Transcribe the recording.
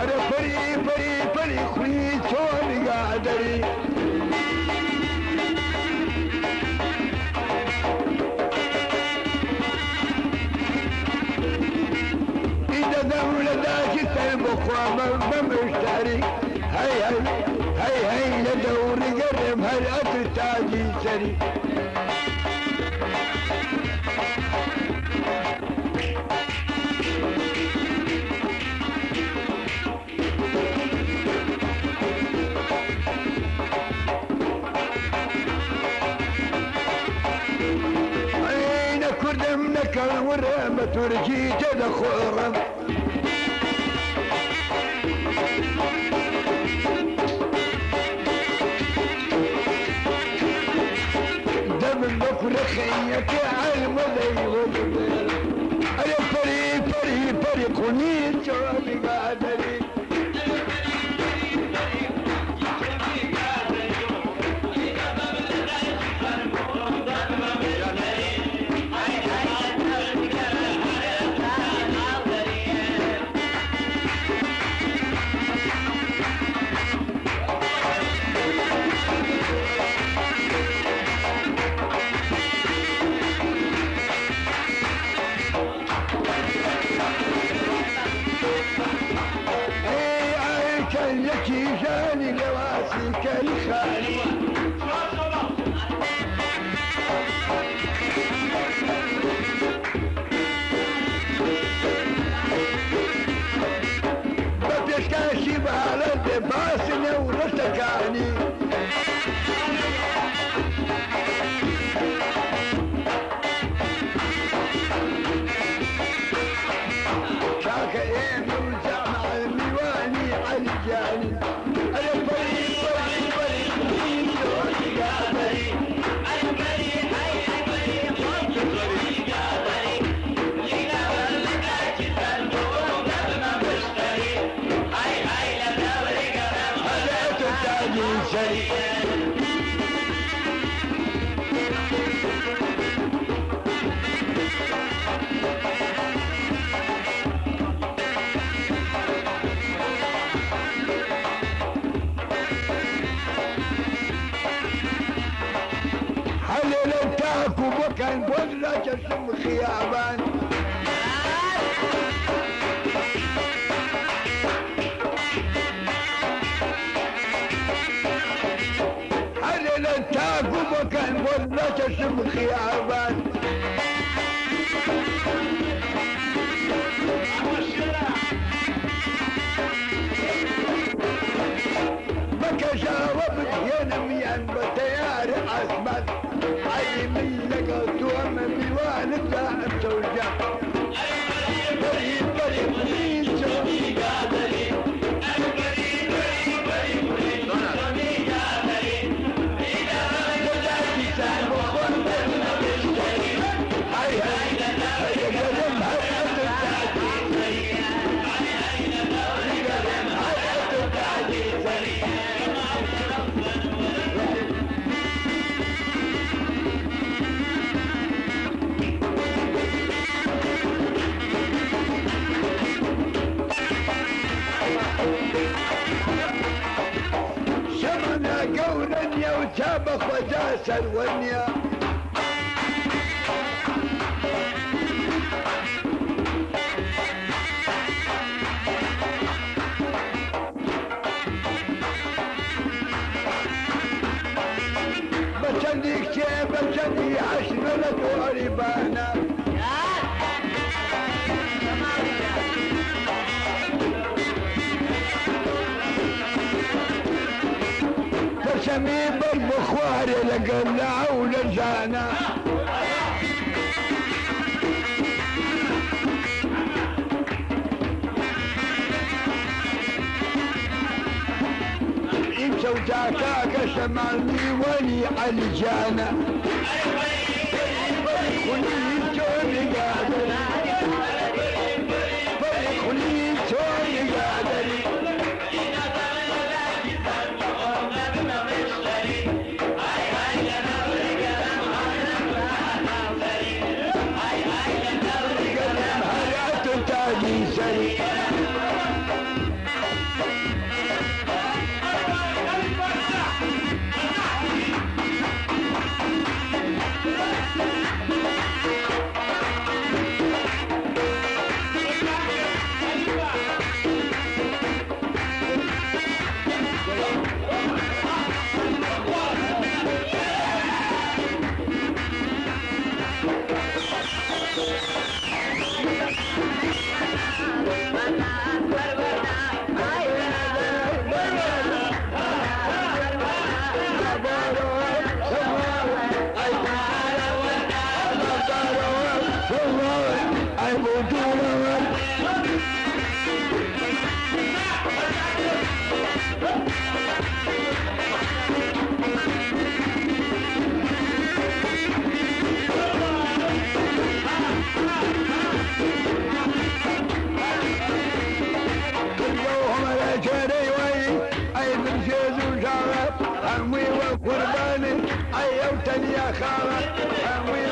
أنا فري خوي شون قادري إذا دولة ذاك البخوة ما مشتري هاي لدوري قرب هل أتتاجي سري كردمنك الورمة ترجي جد خورم دم بكر خيك علم ذي وجبل أنا فري قنيت شوالي قادري جاني لواسيك الخالي بتشكاشي بهالد باسني ورتكاني شاك ايمي وجامع الميواني عالجاني وكان بوزنا جسم خيابان حلل التاكو وكان بوزنا جسم خيابان بكى جاوبت ينمي عن بتيار عزمت عي من لقى دوام بيوان الداعم توجع بريد شوفي قادري بريد شوفي قادري إذا بدأتي سهل وخلنا بشتري هاي قدم هاي قولا وتابخ وجاس الونيا بجديك شيء بجدي عشرة وربانا شميم البخواري لقلع ولجانا انت وجاكاك شمالي ولي علجانا خلي جوني قادر خلي جوني قادر عيسى قرباني أيوتني يا خالد